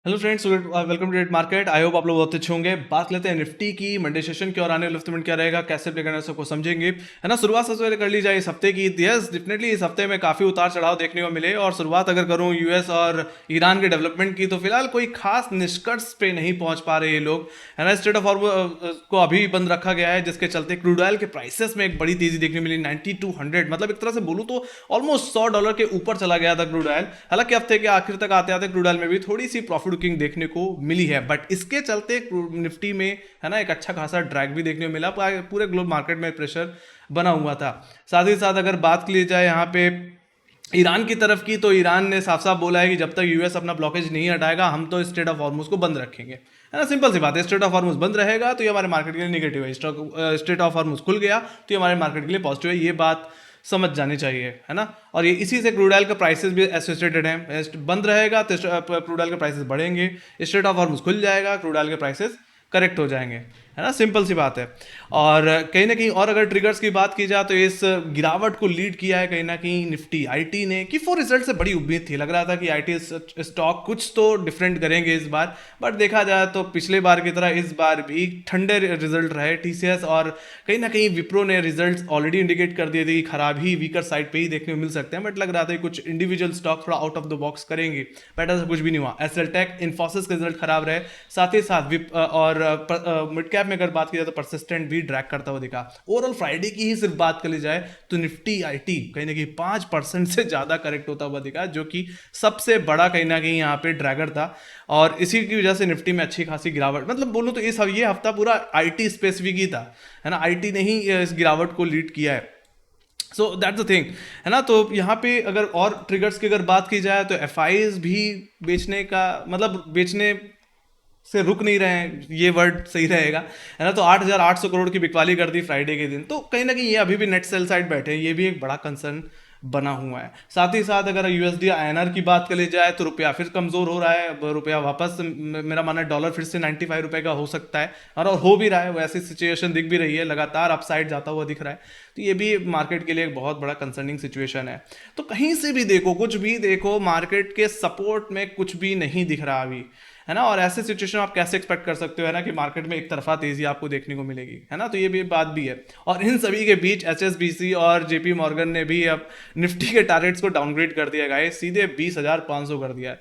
Hello friends, welcome to trade market. I hope आप लोग बहुत अच्छे होंगे। बात लेते हैं निफ्टी की, मंडे सेशन की और आने वाले हफ्ते में क्या रहेगा, कैसे प्ले करना है, सबको समझेंगे, है ना। शुरुआत सबसे पहले कर ली जाए इस हफ्ते की। यस, डेफिनेटली इस हफ्ते में काफी उतार चढ़ाव देखने को मिले। और शुरुआत अगर करूं यूएस और ईरान के डेवलपमेंट की, तो फिलहाल कोई खास निष्कर्ष पे नहीं पहुंच पा रहे ये लोग, है ना। स्टेट ऑफ हॉर्मुज को अभी बंद रखा गया है, जिसके चलते क्रूड ऑयल के प्राइसेस में एक बड़ी तेजी देखने को मिली। 9200, मतलब एक तरह से बोलूं तो ऑलमोस्ट $100 के ऊपर चला गया था क्रूड ऑयल। हालांकि हफ्ते के आखिर तक आते आते क्रूड ऑयल में भी थोड़ी सी प्रॉफिट बुकिंग देखने को मिली है, बट इसके चलते निफ्टी में, है ना, एक अच्छा खासा ड्रैग भी देखने को मिला। पूरे ग्लोबल मार्केट में प्रेशर बना हुआ था। साथ ही साथ अगर बात की जाए यहाँ पे ईरान की तरफ की, तो ईरान ने साफ साफ बोला है कि जब तक यूएस अपना ब्लॉकेज नहीं हटाएगा, हम तो स्ट्रेट ऑफ हॉर्मुज को बंद रखेंगे, है ना। सिंपल सी बात है, स्ट्रेट ऑफ हॉर्मुज बंद रहेगा तो ये हमारे मार्केट के लिए नेगेटिव है। स्ट्रेट ऑफ हॉर्मुज खुल गया तो ये हमारे मार्केट के लिए पॉजिटिव है। ये बात समझ जानी चाहिए, है ना। और ये इसी से क्रूड ऑयल का प्राइसेस भी एसोसिएटेड है। बंद रहेगा तो क्रूड ऑयल के प्राइसेस बढ़ेंगे, स्ट्रेट ऑफ हॉर्मुज खुल जाएगा, क्रूड ऑयल के प्राइसेस करेक्ट हो जाएंगे, है ना। सिंपल सी बात है। और कहीं ना कहीं और अगर ट्रिगर्स की बात की जाए, तो इस गिरावट को लीड किया है कहीं ना कहीं निफ्टी आईटी ने। कि फॉर रिजल्ट से बड़ी उम्मीद थी, लग रहा था कि आईटी स्टॉक कुछ तो डिफरेंट करेंगे इस बार, बट देखा जाए तो पिछले बार की तरह इस बार भी ठंडे रिजल्ट रहे टीसीएस। और कहीं ना कहीं विप्रो ने रिजल्ट ऑलरेडी इंडिकेट कर दिए थे कि खराब ही वीकर साइड पे ही देखने को मिल सकते हैं, बट लग रहा था कि कुछ इंडिविजुअल स्टॉक थोड़ा आउट ऑफ द बॉक्स करेंगे, बट ऐसा कुछ भी नहीं हुआ। एसएल टेक, इन्फोसिस के रिजल्ट खराब रहे। साथ ही साथ मिड कैप में अगर बात की जाए तो परसिस्टेंट भी ड्रैग करता हुआ दिखा। ओवरऑल फ्राइडे की ही सिर्फ बात कर ली जाए तो निफ्टी आईटी कहीं ना कहीं 5% से ज्यादा करेक्ट होता हुआ दिखा, जो कि सबसे बड़ा कहीं ना कहीं यहाँ पे ड्रैगर था। और इसी की वजह से निफ्टी में अच्छी खासी गिरावट, मतलब बोलूं तो ये हफ्ता पूरा आईटी स्पेसिफिक ही था, है ना। आईटी ने ही इस गिरावट को लीड किया है। सो दैट्स द थिंग, है ना। तो यहाँ पे अगर और ट्रिगर्स की अगर बात की जाए, तो एफ भी बेचने का, मतलब बेचने से रुक नहीं रहे हैं, ये वर्ड सही रहेगा, है ना। तो 8,800 करोड़ की बिकवाली कर दी फ्राइडे के दिन। तो कहीं ना कहीं ये अभी भी नेट सेल साइड बैठे हैं, ये भी एक बड़ा कंसर्न बना हुआ है। साथ ही साथ अगर यूएसडी आईएनआर की बात कर ली जाए, तो रुपया फिर कमजोर हो रहा है। अब रुपया वापस, मेरा मानना है डॉलर फिर से 95 रुपए का हो सकता है, और हो भी रहा है। वैसी सिचुएशन दिख भी रही है, लगातार अपसाइड जाता हुआ दिख रहा है। तो ये भी मार्केट के लिए एक बहुत बड़ा कंसर्निंग सिचुएशन है। तो कहीं से भी देखो, कुछ भी देखो, मार्केट के सपोर्ट में कुछ भी नहीं दिख रहा अभी, है ना। और ऐसे सिचुएशन आप कैसे एक्सपेक्ट कर सकते हो, है ना, कि मार्केट में एक तरफा तेजी आपको देखने को मिलेगी, है ना। तो ये भी बात भी है। और इन सभी के बीच एचएसबीसी और जेपी मॉर्गन ने भी अब निफ्टी के टारगेट्स को डाउनग्रेड कर दिया गाइस, सीधे 20,500 कर दिया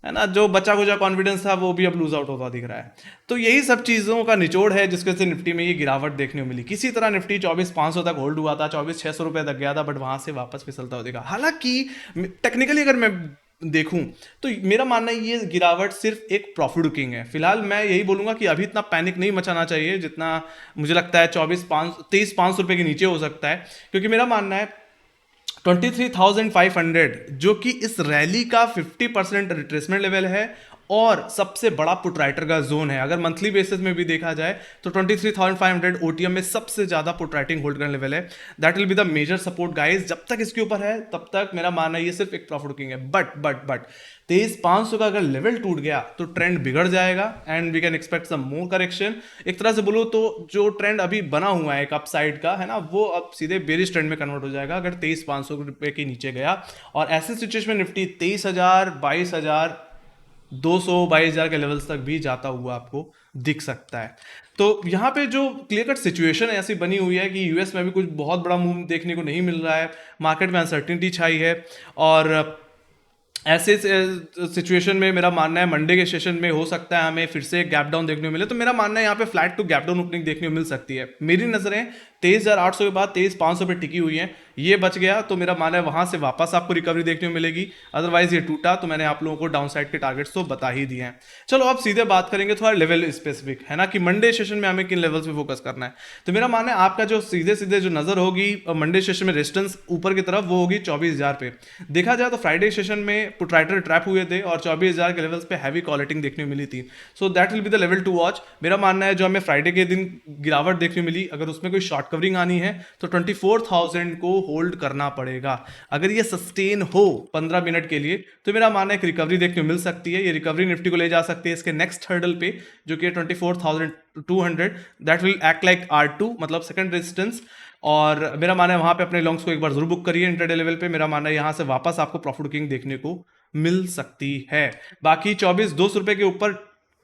है ना। जो बचा कुचा कॉन्फिडेंस था वो भी अब लूज आउट होता दिख रहा है। तो यही सब चीजों का निचोड़ है जिसके से निफ्टी में ये गिरावट देखने को मिली। किसी तरह निफ्टी 24,500 तक होल्ड हुआ था, 24,600 रुपए तक गया था, बट वहां से वापस फिसलता हुआ दिखा। हालांकि टेक्निकली अगर मैं देखूं, तो मेरा मानना है ये गिरावट सिर्फ एक प्रॉफिट बुकिंग है। फिलहाल मैं यही बोलूंगा कि अभी इतना पैनिक नहीं मचाना चाहिए जितना मुझे लगता है 23,500 रुपए के नीचे हो सकता है। क्योंकि मेरा मानना है 23,500 जो कि इस रैली का 50% रिट्रेसमेंट लेवल है, और सबसे बड़ा पुट राइटर का जोन है। अगर मंथली बेसिस में भी देखा जाए तो 23,500 ओटीएम में सबसे ज्यादा पुट राइटिंग होल्ड करने लेवल है। That will be the major support guys. जब तक इसके ऊपर है तब तक मेरा मानना है ये सिर्फ एक प्रॉफिट बुकिंग है। बट 23,500 का अगर लेवल टूट गया तो ट्रेंड बिगड़ जाएगा, and we can expect some more correction. एक तरह से बोलो तो जो ट्रेंड अभी बना हुआ है एक अपसाइड का, है ना, वो अब सीधे बेरिश ट्रेंड में कन्वर्ट हो जाएगा अगर 23,500 रुपए के नीचे गया। और ऐसे सिचुएशन में निफ्टी 23,000, 22,200, 22,000 के लेवल्स तक भी जाता हुआ आपको दिख सकता है। तो यहाँ पे जो क्लियर कट सिचुएशन ऐसी बनी हुई है कि यूएस में भी कुछ बहुत बड़ा मूव देखने को नहीं मिल रहा है, मार्केट में अनसर्टिनिटी छाई है। और ऐसे सिचुएशन में मेरा मानना है मंडे के सेशन में हो सकता है हमें फिर से गैप डाउन देखने को मिले। तो मेरा मानना है यहाँ पे flat to gap down opening देखने को मिल सकती है। मेरी नजरें 23,800 के बाद 23,500 पे टिकी हुई हैं। ये बच गया तो मेरा मानना है वहां से वापस आपको रिकवरी देखने को मिलेगी। अदरवाइज ये टूटा तो मैंने आप लोगों को डाउन साइड के टारगेट्स तो बता ही दिए हैं। चलो अब सीधे बात करेंगे थोड़ा लेवल स्पेसिफिक, है ना, कि मंडे सेशन में हमें किन लेवल्स पे फोकस करना है। तो मेरा मानना है आपका जो सीधे सीधे जो नजर होगी मंडे सेशन में रेजिस्टेंस ऊपर की तरफ, वो होगी 24,000 पे। देखा जाए तो फ्राइडे सेशन में पुट राइटर ट्रैप हुए थे और 24,000 के लेवल्स पे हैवी कॉलेटिंग देखने को मिली थी। So that will be the level to watch. मेरा मानना है जो हमें फ्राइडे के दिन गिरावट देखने मिली, अगर उसमें कोई शॉर्ट कवरिंग आनी है तो 24,000 को होल्ड करना पड़ेगा। अगर ये सस्टेन हो 15 मिनट के लिए तो मेरा मानना है एक रिकवरी देखने को मिल सकती है। ये रिकवरी निफ्टी को ले जा सकती है इसके नेक्स्ट हर्डल पे, जो कि 24,200। That will act like R2, मतलब सेकंड रेजिस्टेंस। और मेरा मानना है वहां पे अपने लॉन्ग्स को एक बार जरूर बुक करिए इंटरडे लेवल पे। मेरा मानना है यहां से वापस आपको प्रॉफिट बुकिंग देखने को मिल सकती है। बाकी 24,200 रुपए के ऊपर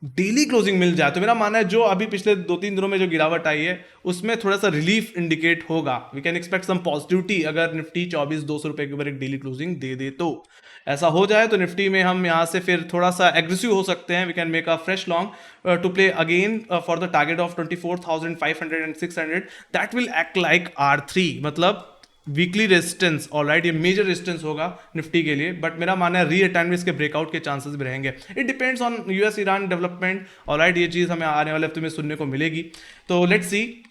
डेली क्लोजिंग मिल जाए तो मेरा मानना है जो अभी पिछले 2-3 दिनों में जो गिरावट आई है उसमें थोड़ा सा रिलीफ इंडिकेट होगा। We can expect some positivity अगर निफ्टी 24,200 रुपए के ऊपर एक डेली क्लोजिंग दे दे तो। ऐसा हो जाए तो निफ्टी में हम यहाँ से फिर थोड़ा सा एग्रेसिव हो सकते हैं। We can make a fresh long to play again for the target of 24,500 and 600 that will act like R3, मतलब वीकली रेजिस्टेंस। ऑलराइट, ये मेजर रेजिस्टेंस होगा निफ्टी के लिए, बट मेरा मानना है री अटैक में इसके ब्रेकआउट के चांसेस भी रहेंगे। It depends on US Iran development. Alright, ये चीज़ हमें आने वाले हफ्ते में सुनने को मिलेगी, तो लेट्स सी।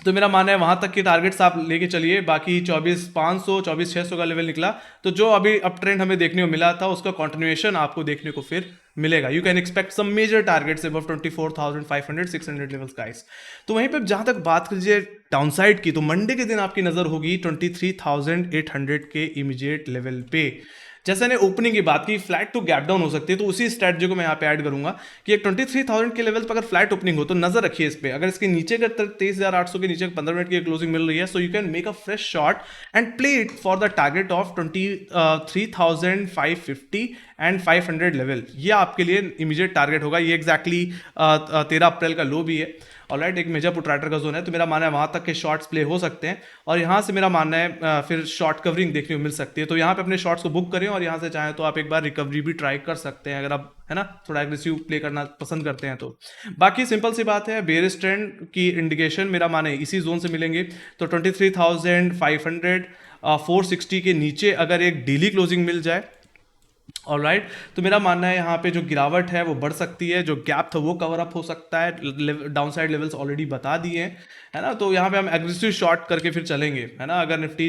तो मेरा मानना है वहां तक के टारगेट्स आप लेके चलिए। बाकी 24,500 24,600 का लेवल निकला तो जो अभी अप ट्रेंड हमें देखने को मिला था उसका कंटिन्यूएशन आपको देखने को फिर मिलेगा। You can expect some major targets above 24,500 600 levels guys. तो वहीं पे जहां तक बात कीजिए डाउनसाइड की, तो मंडे के दिन आपकी नजर होगी 23,800 के इमीडिएट लेवल पे। जैसे ने ओपनिंग की बात की, फ्लैट टू गैप डाउन हो सकती है, तो उसी स्ट्रैटेजी को मैं यहाँ पे ऐड करूंगा कि एक 23,000 के लेवल पर अगर फ्लैट ओपनिंग हो तो नजर रखिए इस पे। अगर इसके नीचे का 23,800 के नीचे 15 मिनट की क्लोजिंग मिल रही है, so you can make a fresh shot and play it for the target of 23,550 and 500 level. ये आपके लिए इमीडिएट टारगेट होगा। ये एग्जैक्टली 13 अप्रैल का लो भी है। ऑलराइट, एक मेजर पुटराइटर का जोन है, तो मेरा मानना है वहां तक के शॉर्ट्स प्ले हो सकते हैं और यहाँ से मेरा मानना है फिर शॉर्ट कवरिंग देखने को मिल सकती है। तो यहाँ पे अपने शॉर्ट्स को बुक करें और यहाँ से चाहें तो आप एक बार रिकवरी भी ट्राई कर सकते हैं अगर आप, है ना, थोड़ा एग्रेसिव प्ले करना पसंद करते हैं तो। बाकी सिंपल सी बात है, बेयरिश ट्रेंड की इंडिकेशन मेरा माने इसी जोन से मिलेंगे। तो 23,500 460 के नीचे अगर एक डेली क्लोजिंग मिल जाए, ऑलराइट, तो मेरा मानना है यहाँ पे जो गिरावट है वो बढ़ सकती है, जो गैप था वो कवर अप हो सकता है। डाउन साइड लेवल्स ऑलरेडी बता दिए हैं, है ना। तो यहाँ पे हम एग्रेसिव शॉर्ट करके फिर चलेंगे, है ना, अगर निफ्टी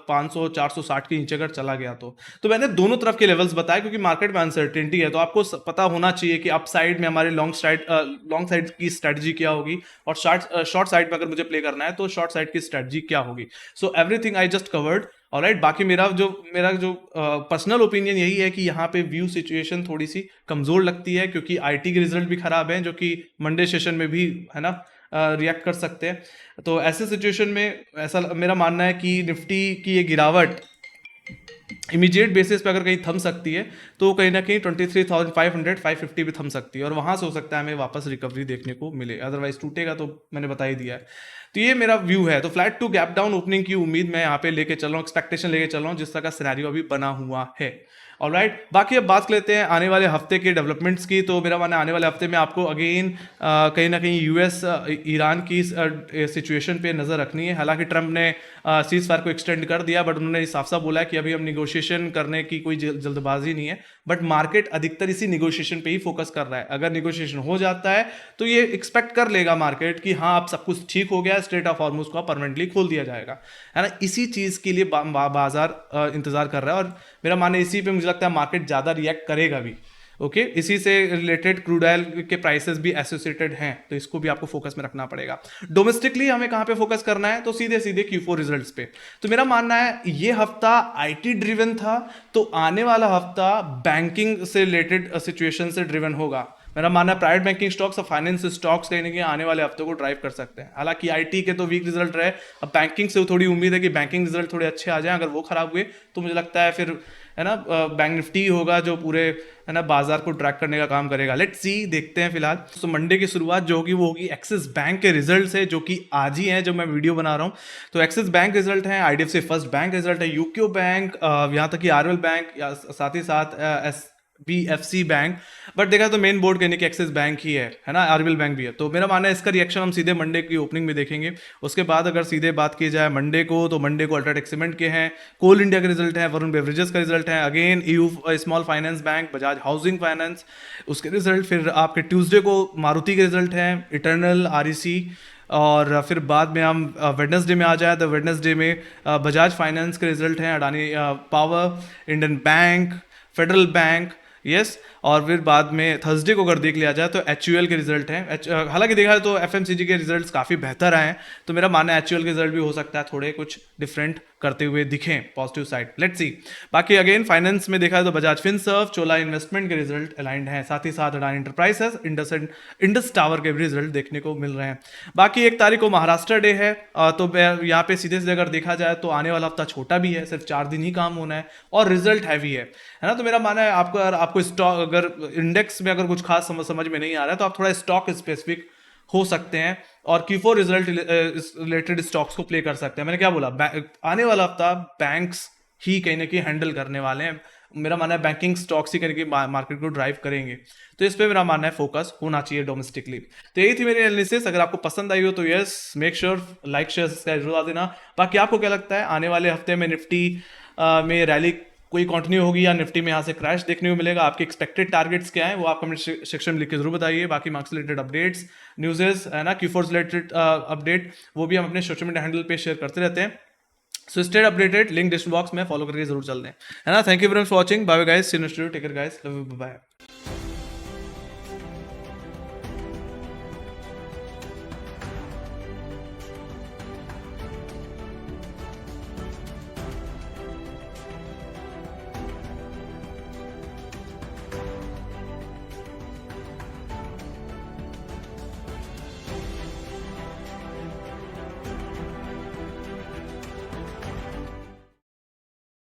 500 460 के नीचे अगर चला गया तो मैंने दोनों तरफ के लेवल्स बताए क्योंकि मार्केट में अनसर्टेनिटी है। तो आपको पता होना चाहिए कि अप साइड में हमारे लॉन्ग साइड की स्ट्रेटजी क्या होगी और शॉर्ट साइड में अगर मुझे प्ले करना है तो शॉर्ट साइड की स्ट्रेटजी क्या होगी। So everything I just covered. Alright, बाकी मेरा जो पर्सनल ओपिनियन यही है कि यहाँ पे व्यू सिचुएशन थोड़ी सी कमजोर लगती है क्योंकि आईटी के रिजल्ट भी खराब हैं जो कि मंडे सेशन में भी, है ना, रिएक्ट कर सकते हैं। तो ऐसे सिचुएशन में ऐसा मेरा मानना है कि निफ्टी की ये गिरावट इमीडिएट बेसिस पे अगर कहीं थम सकती है तो कहीं ना कहीं 23,500 550 भी थम सकती है और वहां से हो सकता है हमें वापस रिकवरी देखने को मिले, अदरवाइज टूटेगा तो मैंने बता ही दिया है। तो ये मेरा व्यू है। तो flat to gap down opening की उम्मीद मैं यहाँ पे लेके चल रहा हूँ, एक्सपेक्टेशन लेके चल रहा हूँ जिस तरह का सिनेरियो अभी बना हुआ है। ऑलराइट, बाकी अब बात कर लेते हैं आने वाले हफ्ते के डेवलपमेंट्स की। तो मेरा मानना है आने वाले हफ्ते में आपको अगेन कहीं ना कहीं यूएस ईरान की सिचुएशन पे नज़र रखनी है। हालांकि ट्रंप ने सीज फायर को एक्सटेंड कर दिया, बट उन्होंने साफ साफ बोला है कि अभी हम निगोशिएशन करने की कोई जल्दबाजी नहीं है, बट मार्केट अधिकतर इसी निगोशिएशन पे ही फोकस कर रहा है। अगर निगोशिएशन हो जाता है तो ये एक्सपेक्ट कर लेगा मार्केट कि हाँ अब सब कुछ ठीक हो गया, स्ट्रेट ऑफ हॉर्मुज को परमानेंटली खोल दिया जाएगा, है ना। इसी चीज़ के लिए बाजार इंतजार कर रहा है और मेरा मानना इसी पे मुझे लगता है मार्केट ज़्यादा रिएक्ट करेगा भी। ओके, इसी से रिलेटेड क्रूड ऑयल के प्राइसेस भी एसोसिएटेड हैं, तो इसको भी आपको फोकस में रखना पड़ेगा। डोमेस्टिकली हमें कहां पे फोकस करना है, तो सीधे सीधे Q4 रिजल्ट्स पे। तो मेरा मानना है ये हफ्ता आईटी ड्रिवन था, तो आने वाला हफ्ता बैंकिंग से रिलेटेड सिचुएशन से ड्रिवन होगा। मेरा मानना है प्राइवेट बैंकिंग स्टॉक्स और फाइनेंस स्टॉक्स कहीं ना कहीं आने वाले हफ्ते को ड्राइव कर सकते हैं। हालांकि आईटी के तो वीक रिजल्ट रहे, अब बैंकिंग से थोड़ी उम्मीद है कि बैंकिंग रिजल्ट थोड़े अच्छे आ जाएं। अगर वो खराब हुए तो मुझे लगता है फिर, है ना, बैंक निफ्टी होगा जो पूरे, है ना, बाजार को ट्रैक करने का काम करेगा। लेट्स सी, देखते हैं फिलहाल। तो मंडे की शुरुआत जो होगी वो होगी एक्सिस बैंक के रिजल्ट से, जो कि आज ही हैं जब मैं वीडियो बना रहा हूँ। तो एक्सिस बैंक रिजल्ट है, आईडीएफसी फर्स्ट बैंक रिजल्ट है, यूको बैंक, यहाँ तक कि आरएल बैंक, साथ ही साथ BFC बैंक, बट देखा तो मेन बोर्ड कहने की एक्सिस बैंक ही है ना, आरबीएल बैंक भी है। तो मेरा मानना है इसका रिएक्शन हम सीधे मंडे की ओपनिंग में देखेंगे। उसके बाद अगर सीधे बात की जाए मंडे को, तो मंडे को अल्ट्राटेक सीमेंट के हैं, कोल इंडिया के रिजल्ट है, वरुण बेवरेजेस का रिजल्ट है, again EU small finance bank, Bajaj housing finance उसके रिजल्ट। फिर आपके ट्यूसडे को मारुति के रिजल्ट हैं, इटर्नल, REC, और फिर बाद में हम वेडनेसडे में आ जाए तो वेडनेसडे में बजाज फाइनेंस के रिजल्ट हैं, Adani power, Indian bank, federal bank, yes. और फिर बाद में थर्सडे को अगर देख लिया जाए तो HUL के रिजल्ट हैं। हालांकि देखा जाए तो FMCG के रिजल्ट्स काफ़ी बेहतर आए हैं, तो मेरा मानना है HUL के रिजल्ट भी हो सकता है थोड़े कुछ डिफरेंट करते हुए दिखें पॉजिटिव साइड, लेट्स सी। बाकी अगेन फाइनेंस में देखा जाए तो बजाज फिनसर्व, चोला इन्वेस्टमेंट के रिजल्ट अलाइंड हैं, साथ ही साथ अडानी एंटरप्राइजेस, इंडस टावर के भी रिजल्ट देखने को मिल रहे हैं। बाकी 1 तारीख को महाराष्ट्र डे है, तो यहाँ पे सीधे से अगर देखा जाए तो आने वाला हफ्ता छोटा भी है, सिर्फ 4 दिन ही काम होना है और रिजल्ट हैवी है ना। तो मेरा मानना है आपको स्टॉक, अगर इंडेक्स में अगर कुछ खास समझ में नहीं आ रहा है तो आप थोड़ा स्टॉक स्पेसिफिक हो सकते हैं और Q4 रिजल्ट रिलेटेड स्टॉक्स को प्ले कर सकते हैं। मैंने क्या बोला, आने वाला हफ्ता बैंक्स ही कहीं ना कहीं हैंडल करने वाले हैं। मेरा मानना है बैंकिंग स्टॉक्स ही कहीं ना कहीं मार्केट को ड्राइव करेंगे, तो इस पे मेरा मानना है फोकस होना चाहिए डोमेस्टिकली। तो यही थी मेरी एनालिसिस। अगर आपको पसंद आई हो तो yes, make sure like share subscribe जरूर देना। बाकी आपको क्या लगता है, आने वाले हफ्ते में निफ्टी में रैली कोई कंटिन्यू होगी या निफ्टी में यहाँ से क्रैश देखने को मिलेगा? आपके एक्सपेक्टेड टारगेट्स क्या है वो आप कमेंट सेक्शन में लिख के जरूर बताइए। बाकी मार्क्स रिलेटेड अपडेट्स, न्यूज़ेस है ना, Q4 रिलेटेड अपडेट, वो भी हम अपने सोशल मीडिया हैंडल पे शेयर करते रहते हैं। So stay updated, link description box में फॉलो करके जरूर चल दें, है ना। Thank you very much for watching, bye guys, see you next video, take care guys, love you, bye.